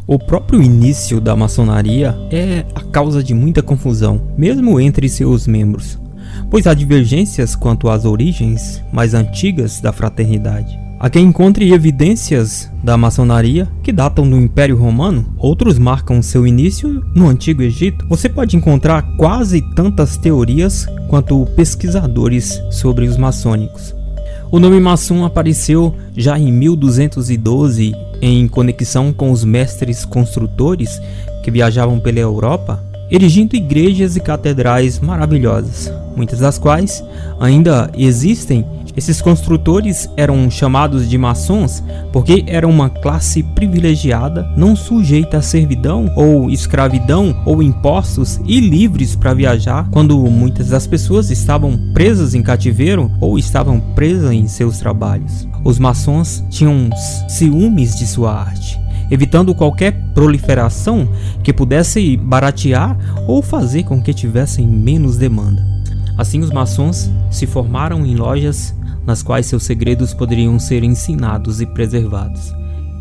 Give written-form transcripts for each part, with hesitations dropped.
O próprio início da maçonaria é a causa de muita confusão, mesmo entre seus membros, pois há divergências quanto às origens mais antigas da fraternidade. Há quem encontre evidências da maçonaria que datam do Império Romano, outros marcam seu início no Antigo Egito. Você pode encontrar quase tantas teorias quanto pesquisadores sobre os maçônicos. O nome maçom apareceu já em 1212 em conexão com os mestres construtores que viajavam pela Europa, erigindo igrejas e catedrais maravilhosas, muitas das quais ainda existem. Esses construtores eram chamados de maçons porque eram uma classe privilegiada, não sujeita a servidão ou escravidão ou impostos e livres para viajar, quando muitas das pessoas estavam presas em cativeiro ou estavam presas em seus trabalhos. Os maçons tinham ciúmes de sua arte, evitando qualquer proliferação que pudesse baratear ou fazer com que tivessem menos demanda. Assim, os maçons se formaram em lojas nas quais seus segredos poderiam ser ensinados e preservados.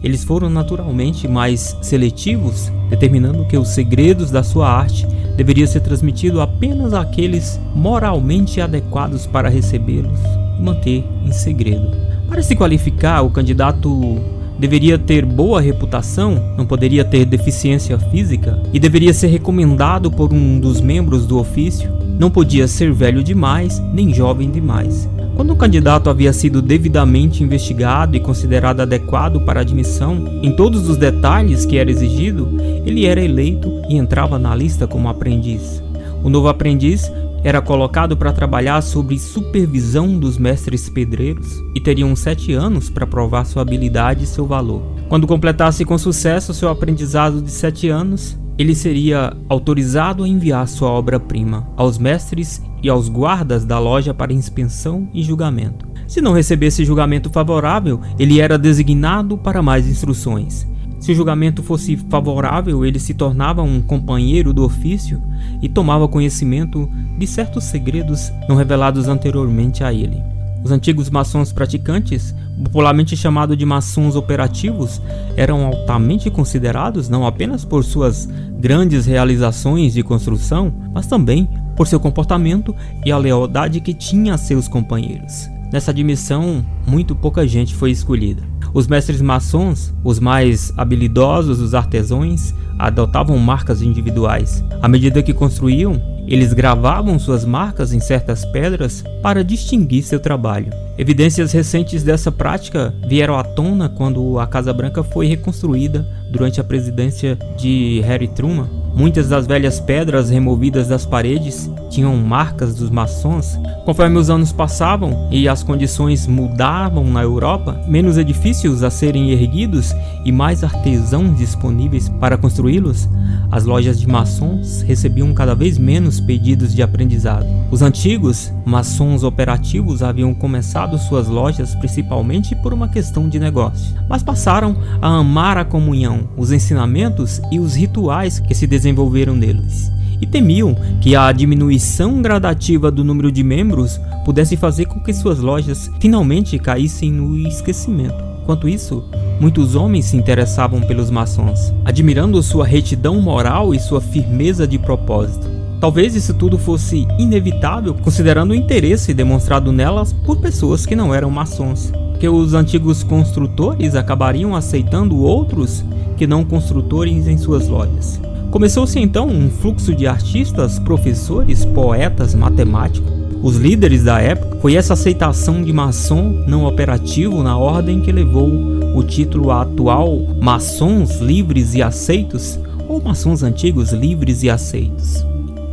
Eles foram naturalmente mais seletivos, determinando que os segredos da sua arte deveriam ser transmitidos apenas àqueles moralmente adequados para recebê-los e manter em segredo. Para se qualificar, o candidato deveria ter boa reputação, não poderia ter deficiência física e deveria ser recomendado por um dos membros do ofício. Não podia ser velho demais, nem jovem demais. Quando o candidato havia sido devidamente investigado e considerado adequado para admissão em todos os detalhes que era exigido, ele era eleito e entrava na lista como aprendiz. O novo aprendiz era colocado para trabalhar sob supervisão dos mestres pedreiros e teriam 7 anos para provar sua habilidade e seu valor. Quando completasse com sucesso seu aprendizado de 7 anos, ele seria autorizado a enviar sua obra-prima aos mestres e aos guardas da loja para inspeção e julgamento. Se não recebesse julgamento favorável, ele era designado para mais instruções. Se o julgamento fosse favorável, ele se tornava um companheiro do ofício e tomava conhecimento de certos segredos não revelados anteriormente a ele. Os antigos maçons praticantes, popularmente chamados de maçons operativos, eram altamente considerados não apenas por suas grandes realizações de construção, mas também por seu comportamento e a lealdade que tinha a seus companheiros. Nessa admissão, muito pouca gente foi escolhida. Os mestres maçons, os mais habilidosos dos artesãos, adotavam marcas individuais. À medida que construíam, eles gravavam suas marcas em certas pedras para distinguir seu trabalho. Evidências recentes dessa prática vieram à tona quando a Casa Branca foi reconstruída durante a presidência de Harry Truman. Muitas das velhas pedras removidas das paredes tinham marcas dos maçons. Conforme os anos passavam e as condições mudavam na Europa, menos edifícios a serem erguidos e mais artesãos disponíveis para construí-los, as lojas de maçons recebiam cada vez menos pedidos de aprendizado. Os antigos maçons operativos haviam começado suas lojas principalmente por uma questão de negócio, mas passaram a amar a comunhão, os ensinamentos e os rituais que se desenvolveram neles, e temiam que a diminuição gradativa do número de membros pudesse fazer com que suas lojas finalmente caíssem no esquecimento. Enquanto isso, muitos homens se interessavam pelos maçons, admirando sua retidão moral e sua firmeza de propósito. Talvez isso tudo fosse inevitável, considerando o interesse demonstrado nelas por pessoas que não eram maçons, que os antigos construtores acabariam aceitando outros que não construtores em suas lojas. Começou-se então um fluxo de artistas, professores, poetas, matemáticos. Os líderes da época foi essa aceitação de maçom não operativo na ordem que levou o título atual maçons livres e aceitos, ou maçons antigos livres e aceitos.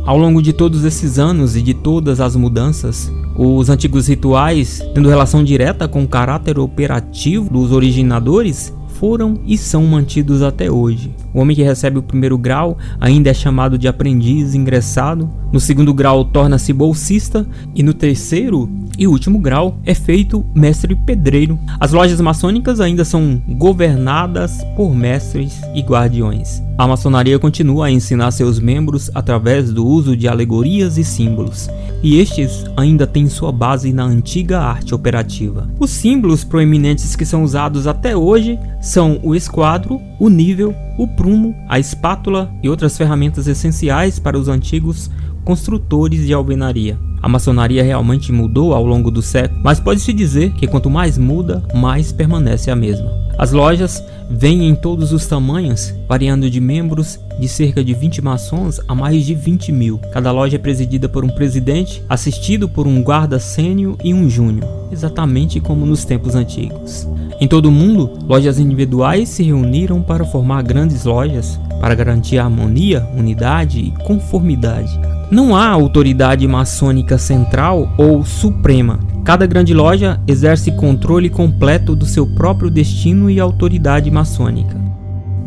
Ao longo de todos esses anos e de todas as mudanças, os antigos rituais, tendo relação direta com o caráter operativo dos originadores, foram e são mantidos até hoje. O homem que recebe o primeiro grau ainda é chamado de aprendiz ingressado, no segundo grau torna-se bolsista e no terceiro e último grau é feito mestre pedreiro. As lojas maçônicas ainda são governadas por mestres e guardiões. A maçonaria continua a ensinar seus membros através do uso de alegorias e símbolos, e estes ainda têm sua base na antiga arte operativa. Os símbolos proeminentes que são usados até hoje são o esquadro, o nível o prumo, a espátula e outras ferramentas essenciais para os antigos construtores de alvenaria. A maçonaria realmente mudou ao longo do século, mas pode-se dizer que quanto mais muda, mais permanece a mesma. As lojas vêm em todos os tamanhos, variando de membros de cerca de 20 maçons a mais de 20 mil. Cada loja é presidida por um presidente, assistido por um guarda sênior e um júnior, exatamente como nos tempos antigos. Em todo o mundo, lojas individuais se reuniram para formar grandes lojas, para garantir a harmonia, unidade e conformidade. Não há autoridade maçônica central ou suprema. Cada grande loja exerce controle completo do seu próprio destino e autoridade maçônica.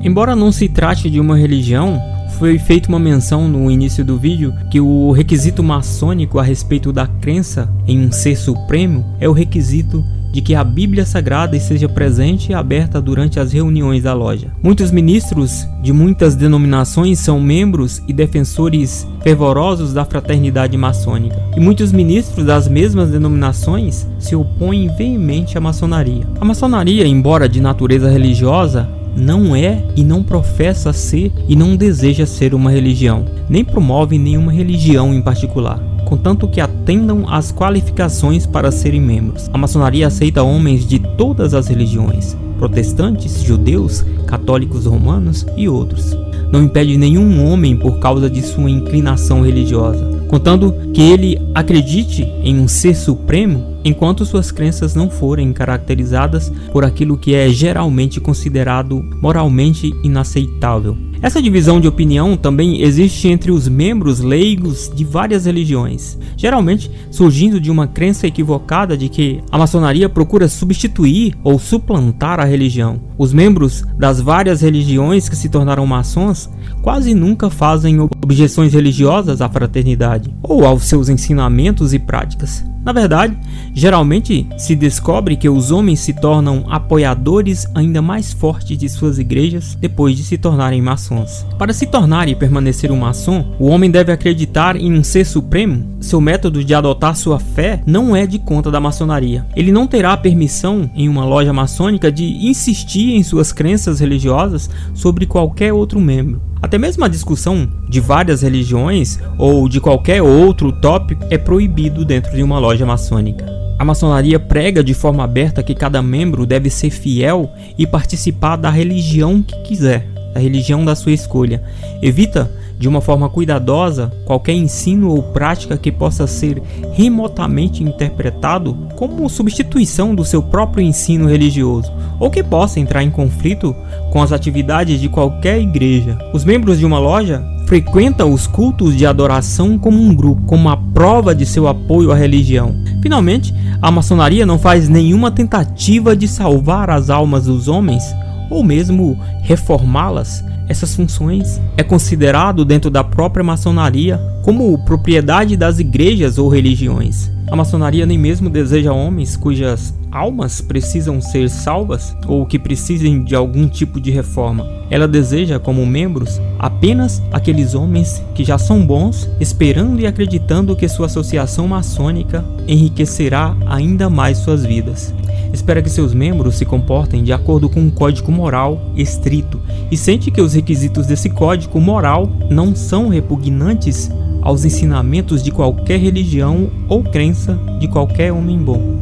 Embora não se trate de uma religião, foi feita uma menção no início do vídeo que o requisito maçônico a respeito da crença em um ser supremo é o requisito de que a Bíblia Sagrada esteja presente e aberta durante as reuniões da loja. Muitos ministros de muitas denominações são membros e defensores fervorosos da fraternidade maçônica, e muitos ministros das mesmas denominações se opõem veemente à maçonaria. A maçonaria, embora de natureza religiosa, não é e não professa ser e não deseja ser uma religião, nem promove nenhuma religião em particular, contanto que atendam às qualificações para serem membros. A maçonaria aceita homens de todas as religiões, protestantes, judeus, católicos romanos e outros. Não impede nenhum homem por causa de sua inclinação religiosa, contanto que ele acredite em um ser supremo, enquanto suas crenças não forem caracterizadas por aquilo que é geralmente considerado moralmente inaceitável. Essa divisão de opinião também existe entre os membros leigos de várias religiões, geralmente surgindo de uma crença equivocada de que a maçonaria procura substituir ou suplantar a religião. Os membros das várias religiões que se tornaram maçons quase nunca fazem objeções religiosas à fraternidade ou aos seus ensinamentos e práticas. Na verdade, geralmente se descobre que os homens se tornam apoiadores ainda mais fortes de suas igrejas depois de se tornarem maçons. Para se tornar e permanecer um maçom, o homem deve acreditar em um ser supremo. Seu método de adotar sua fé não é de conta da maçonaria. Ele não terá permissão em uma loja maçônica de insistir em suas crenças religiosas sobre qualquer outro membro. Até mesmo a discussão de várias religiões ou de qualquer outro tópico é proibido dentro de uma loja maçônica. A maçonaria prega de forma aberta que cada membro deve ser fiel e participar da religião que quiser, da religião da sua escolha. Evita, de uma forma cuidadosa, qualquer ensino ou prática que possa ser remotamente interpretado como substituição do seu próprio ensino religioso, ou que possa entrar em conflito com as atividades de qualquer igreja. Os membros de uma loja frequentam os cultos de adoração como um grupo, como uma prova de seu apoio à religião. Finalmente, a maçonaria não faz nenhuma tentativa de salvar as almas dos homens ou mesmo reformá-las. Essas funções é considerado dentro da própria maçonaria como propriedade das igrejas ou religiões. A maçonaria nem mesmo deseja homens cujas almas precisam ser salvas ou que precisem de algum tipo de reforma. Ela deseja como membros apenas aqueles homens que já são bons, esperando e acreditando que sua associação maçônica enriquecerá ainda mais suas vidas. Espera que seus membros se comportem de acordo com um código moral estrito e sente que os requisitos desse código moral não são repugnantes aos ensinamentos de qualquer religião ou crença de qualquer homem bom.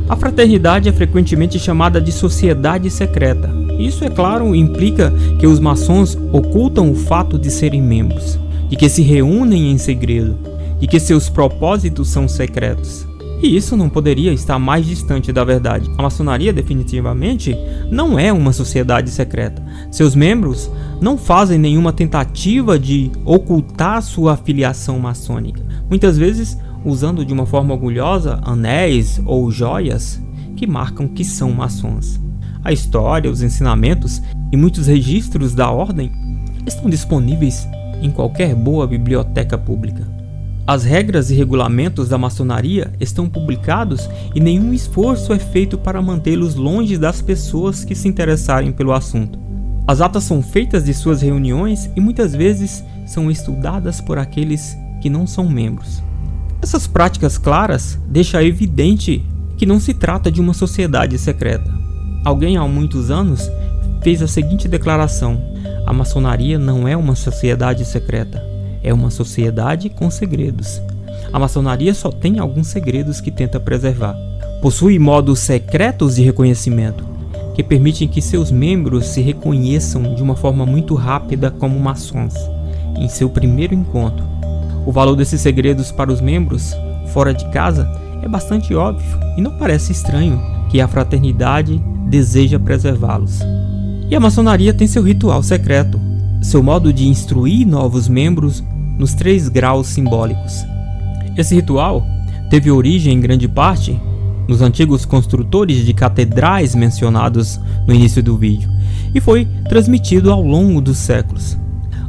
A fraternidade é frequentemente chamada de sociedade secreta. Isso, é claro, implica que os maçons ocultam o fato de serem membros, de que se reúnem em segredo, de que seus propósitos são secretos. E isso não poderia estar mais distante da verdade. A maçonaria definitivamente não é uma sociedade secreta. Seus membros não fazem nenhuma tentativa de ocultar sua afiliação maçônica, muitas vezes usando de uma forma orgulhosa anéis ou joias que marcam que são maçons. A história, os ensinamentos e muitos registros da ordem estão disponíveis em qualquer boa biblioteca pública. As regras e regulamentos da maçonaria estão publicados e nenhum esforço é feito para mantê-los longe das pessoas que se interessarem pelo assunto. As atas são feitas de suas reuniões e muitas vezes são estudadas por aqueles que não são membros. Essas práticas claras deixam evidente que não se trata de uma sociedade secreta. Alguém há muitos anos fez a seguinte declaração: a maçonaria não é uma sociedade secreta, é uma sociedade com segredos. A maçonaria só tem alguns segredos que tenta preservar. Possui modos secretos de reconhecimento, que permitem que seus membros se reconheçam de uma forma muito rápida como maçons, em seu primeiro encontro. O valor desses segredos para os membros, fora de casa, é bastante óbvio e não parece estranho que a fraternidade deseja preservá-los. E a maçonaria tem seu ritual secreto, seu modo de instruir novos membros nos 3 graus simbólicos. Esse ritual teve origem em grande parte nos antigos construtores de catedrais mencionados no início do vídeo e foi transmitido ao longo dos séculos.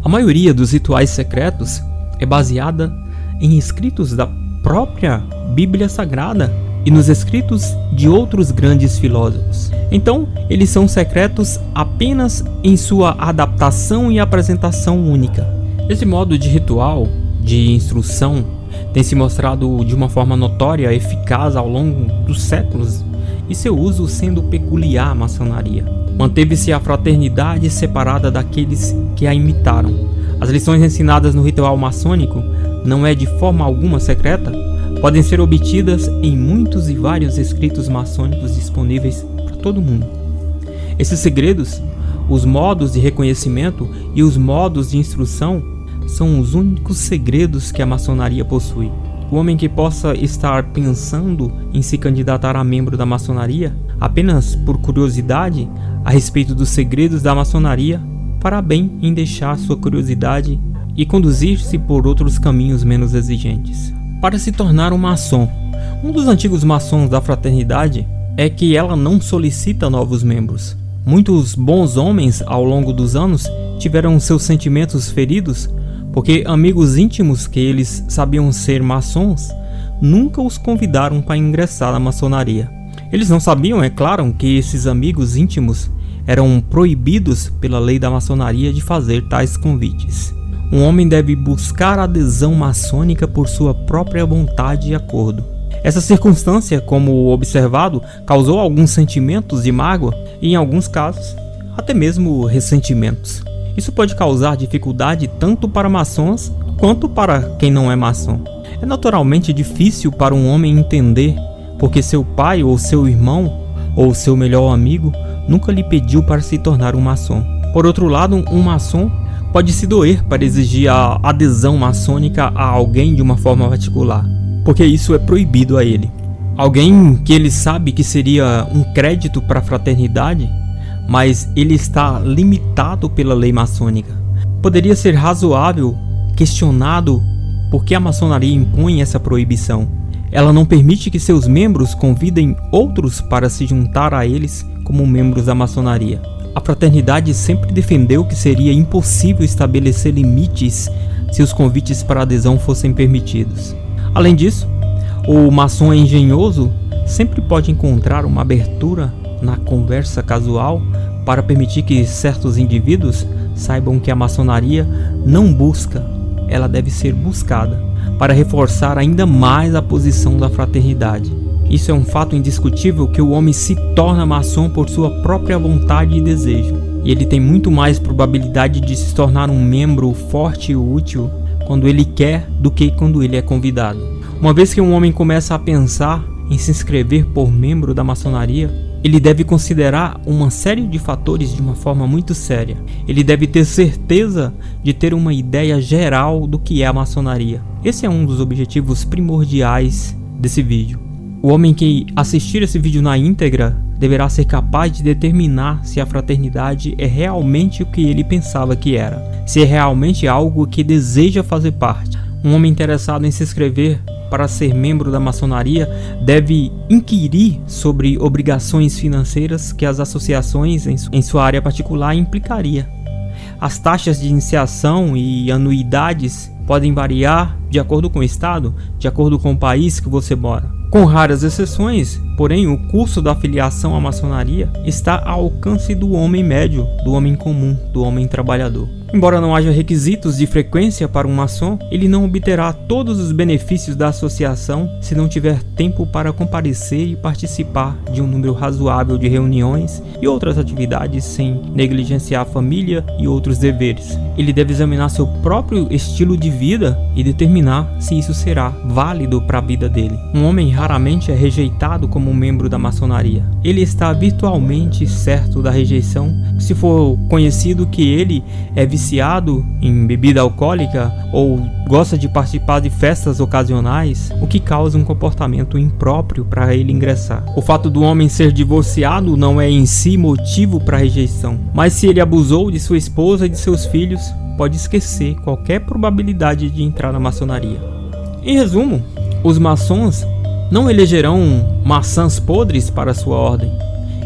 A maioria dos rituais secretos é baseada em escritos da própria Bíblia Sagrada e nos escritos de outros grandes filósofos. Então, eles são secretos apenas em sua adaptação e apresentação única. Esse modo de ritual, de instrução, tem se mostrado de uma forma notória eficaz ao longo dos séculos e seu uso sendo peculiar à maçonaria. Manteve-se a fraternidade separada daqueles que a imitaram. As lições ensinadas no ritual maçônico não é de forma alguma secreta, podem ser obtidas em muitos e vários escritos maçônicos disponíveis para todo mundo. Esses segredos, os modos de reconhecimento e os modos de instrução são os únicos segredos que a maçonaria possui. O homem que possa estar pensando em se candidatar a membro da maçonaria apenas por curiosidade a respeito dos segredos da maçonaria, fará bem em deixar sua curiosidade e conduzir-se por outros caminhos menos exigentes. Para se tornar um maçom, um dos antigos maçons da fraternidade é que ela não solicita novos membros. Muitos bons homens ao longo dos anos tiveram seus sentimentos feridos porque amigos íntimos que eles sabiam ser maçons nunca os convidaram para ingressar na maçonaria. Eles não sabiam, é claro, que esses amigos íntimos eram proibidos pela lei da maçonaria de fazer tais convites. Um homem deve buscar adesão maçônica por sua própria vontade e acordo. Essa circunstância, como observado, causou alguns sentimentos de mágoa e, em alguns casos, até mesmo ressentimentos. Isso pode causar dificuldade tanto para maçons quanto para quem não é maçom. É naturalmente difícil para um homem entender porque seu pai ou seu irmão ou seu melhor amigo nunca lhe pediu para se tornar um maçom. Por outro lado, um maçom pode se doer para exigir a adesão maçônica a alguém de uma forma particular, porque isso é proibido a ele. Alguém que ele sabe que seria um crédito para a fraternidade, mas ele está limitado pela lei maçônica. Poderia ser razoável questionado por que a maçonaria impõe essa proibição. Ela não permite que seus membros convidem outros para se juntar a eles como membros da maçonaria. A fraternidade sempre defendeu que seria impossível estabelecer limites se os convites para adesão fossem permitidos. Além disso, o maçom engenhoso sempre pode encontrar uma abertura na conversa casual para permitir que certos indivíduos saibam que a maçonaria não busca, ela deve ser buscada, para reforçar ainda mais a posição da fraternidade. Isso é um fato indiscutível que o homem se torna maçom por sua própria vontade e desejo, e ele tem muito mais probabilidade de se tornar um membro forte e útil quando ele quer do que quando ele é convidado. Uma vez que um homem começa a pensar em se inscrever por membro da maçonaria, ele deve considerar uma série de fatores de uma forma muito séria. Ele deve ter certeza de ter uma ideia geral do que é a maçonaria. Esse é um dos objetivos primordiais desse vídeo. O homem que assistir esse vídeo na íntegra deverá ser capaz de determinar se a fraternidade é realmente o que ele pensava que era, se é realmente algo que deseja fazer parte. Um homem interessado em se inscrever para ser membro da maçonaria deve inquirir sobre obrigações financeiras que as associações em sua área particular implicaria. As taxas de iniciação e anuidades podem variar de acordo com o estado, de acordo com o país que você mora. Com raras exceções, Porém, o custo da afiliação à maçonaria está ao alcance do homem médio, do homem comum, do homem trabalhador. Embora não haja requisitos de frequência para um maçom, ele não obterá todos os benefícios da associação se não tiver tempo para comparecer e participar de um número razoável de reuniões e outras atividades sem negligenciar a família e outros deveres. Ele deve examinar seu próprio estilo de vida e determinar se isso será válido para a vida dele. Um homem raramente é rejeitado como membro da maçonaria. Ele está virtualmente certo da rejeição se for conhecido que ele é viciado em bebida alcoólica ou gosta de participar de festas ocasionais, o que causa um comportamento impróprio para ele ingressar. O fato do homem ser divorciado não é em si motivo para rejeição, mas se ele abusou de sua esposa e de seus filhos, pode esquecer qualquer probabilidade de entrar na maçonaria. Em resumo, os maçons não elegerão maçãs podres para sua ordem.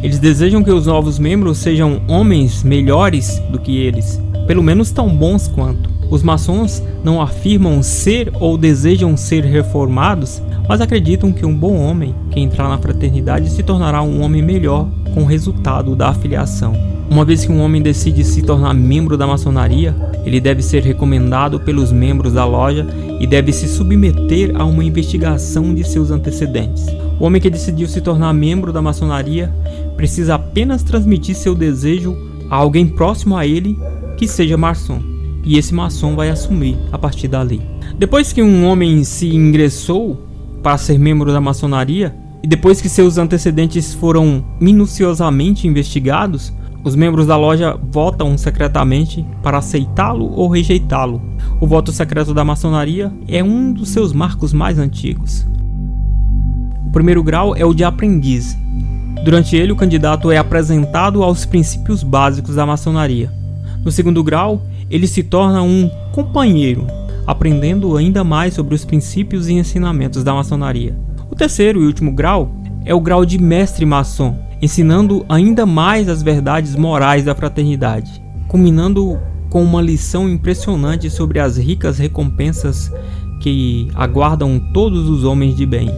Eles desejam que os novos membros sejam homens melhores do que eles, pelo menos tão bons quanto. Os maçons não afirmam ser ou desejam ser reformados, mas acreditam que um bom homem que entrar na fraternidade se tornará um homem melhor com o resultado da afiliação. Uma vez que um homem decide se tornar membro da maçonaria, ele deve ser recomendado pelos membros da loja e deve se submeter a uma investigação de seus antecedentes. O homem que decidiu se tornar membro da maçonaria precisa apenas transmitir seu desejo a alguém próximo a ele que seja maçom, e esse maçom vai assumir a partir dali. Depois que um homem se ingressou para ser membro da maçonaria, e depois que seus antecedentes foram minuciosamente investigados, os membros da loja votam secretamente para aceitá-lo ou rejeitá-lo. O voto secreto da maçonaria é um dos seus marcos mais antigos. O primeiro grau é o de aprendiz. Durante ele, o candidato é apresentado aos princípios básicos da maçonaria. No segundo grau, ele se torna um companheiro, aprendendo ainda mais sobre os princípios e ensinamentos da maçonaria. O terceiro e último grau é o grau de mestre maçom, ensinando ainda mais as verdades morais da fraternidade, culminando com uma lição impressionante sobre as ricas recompensas que aguardam todos os homens de bem.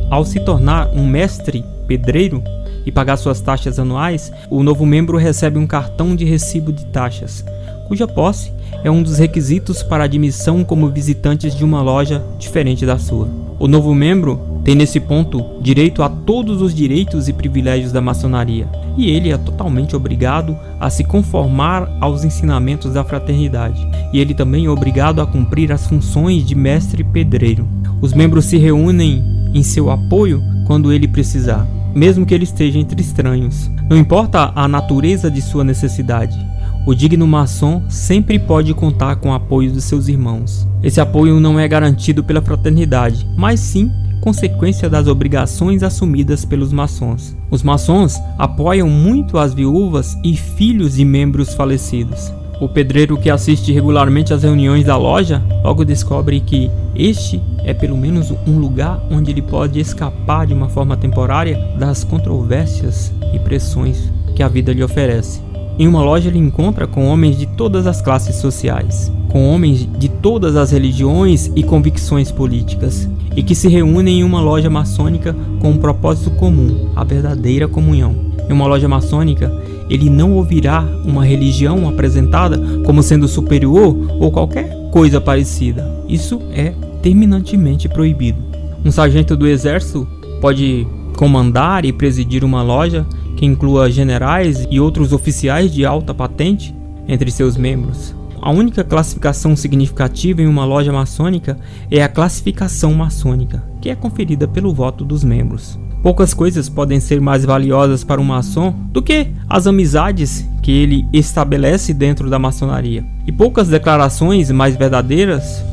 Ao se tornar um mestre pedreiro e pagar suas taxas anuais, o novo membro recebe um cartão de recibo de taxas, cuja posse é um dos requisitos para admissão como visitantes de uma loja diferente da sua. O novo membro tem nesse ponto direito a todos os direitos e privilégios da maçonaria, e ele é totalmente obrigado a se conformar aos ensinamentos da fraternidade, e ele também é obrigado a cumprir as funções de mestre pedreiro. Os membros se reúnem em seu apoio quando ele precisar, mesmo que ele esteja entre estranhos. Não importa a natureza de sua necessidade, o digno maçom sempre pode contar com o apoio dos seus irmãos. Esse apoio não é garantido pela fraternidade, mas sim consequência das obrigações assumidas pelos maçons. Os maçons apoiam muito as viúvas e filhos de membros falecidos. O pedreiro que assiste regularmente às reuniões da loja logo descobre que este é pelo menos um lugar onde ele pode escapar de uma forma temporária das controvérsias e pressões que a vida lhe oferece. Em uma loja ele encontra com homens de todas as classes sociais, com homens de todas as religiões e convicções políticas, e que se reúnem em uma loja maçônica com um propósito comum, a verdadeira comunhão. Em uma loja maçônica, ele não ouvirá uma religião apresentada como sendo superior ou qualquer coisa parecida. Isso é terminantemente proibido. Um sargento do exército pode comandar e presidir uma loja que inclua generais e outros oficiais de alta patente entre seus membros. A única classificação significativa em uma loja maçônica é a classificação maçônica, que é conferida pelo voto dos membros. Poucas coisas podem ser mais valiosas para um maçom do que as amizades que ele estabelece dentro da maçonaria. E poucas declarações mais verdadeiras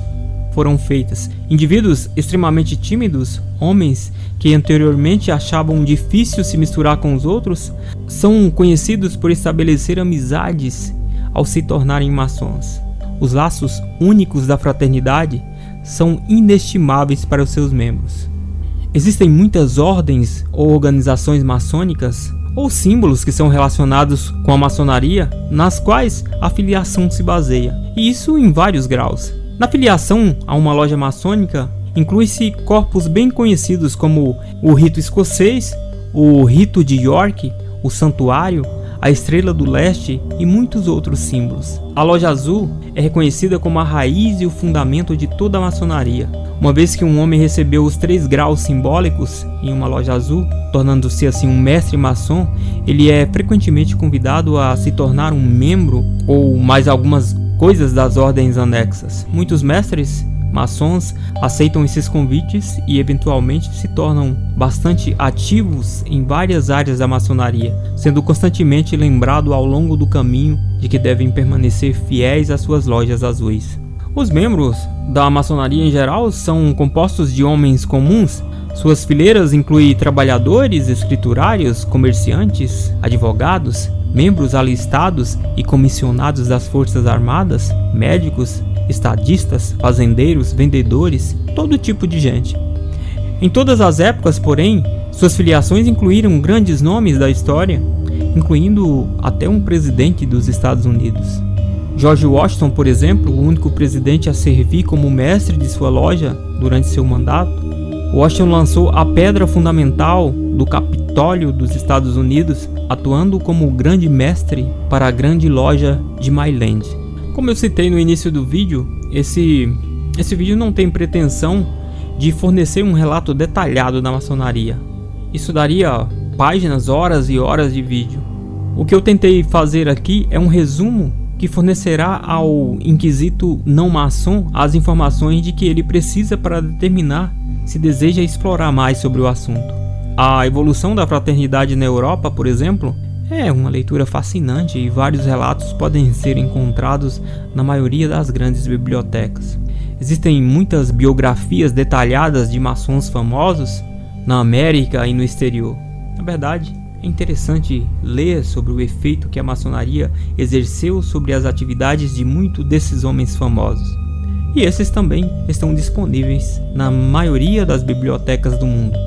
foram feitas. Indivíduos extremamente tímidos, homens que anteriormente achavam difícil se misturar com os outros, são conhecidos por estabelecer amizades ao se tornarem maçons. Os laços únicos da fraternidade são inestimáveis para os seus membros. Existem muitas ordens ou organizações maçônicas ou símbolos que são relacionados com a maçonaria, nas quais a filiação se baseia, e isso em vários graus. Na filiação a uma loja maçônica, inclui-se corpos bem conhecidos como o rito escocês, o rito de York, o santuário, a estrela do leste e muitos outros símbolos. A loja azul é reconhecida como a raiz e o fundamento de toda a maçonaria. Uma vez que um homem recebeu os 3 graus simbólicos em uma loja azul, tornando-se assim um mestre maçom, ele é frequentemente convidado a se tornar um membro ou mais algumas coisas das ordens anexas. Muitos mestres maçons aceitam esses convites e eventualmente se tornam bastante ativos em várias áreas da maçonaria, sendo constantemente lembrado ao longo do caminho de que devem permanecer fiéis às suas lojas azuis. Os membros da maçonaria em geral são compostos de homens comuns. Suas fileiras incluem trabalhadores, escriturários, comerciantes, advogados, membros alistados e comissionados das Forças Armadas, médicos, estadistas, fazendeiros, vendedores, todo tipo de gente. Em todas as épocas, porém, suas filiações incluíram grandes nomes da história, incluindo até um presidente dos Estados Unidos. George Washington, por exemplo, o único presidente a servir como mestre de sua loja durante seu mandato. Washington lançou a pedra fundamental do Capitólio dos Estados Unidos, atuando como grande mestre para a grande loja de Maryland. Como eu citei no início do vídeo, esse vídeo não tem pretensão de fornecer um relato detalhado da maçonaria. Isso daria páginas, horas e horas de vídeo. O que eu tentei fazer aqui é um resumo que fornecerá ao inquisito não maçom as informações de que ele precisa para determinar se deseja explorar mais sobre o assunto. A evolução da fraternidade na Europa, por exemplo, é uma leitura fascinante e vários relatos podem ser encontrados na maioria das grandes bibliotecas. Existem muitas biografias detalhadas de maçons famosos na América e no exterior. Na verdade, é interessante ler sobre o efeito que a maçonaria exerceu sobre as atividades de muitos desses homens famosos. E esses também estão disponíveis na maioria das bibliotecas do mundo.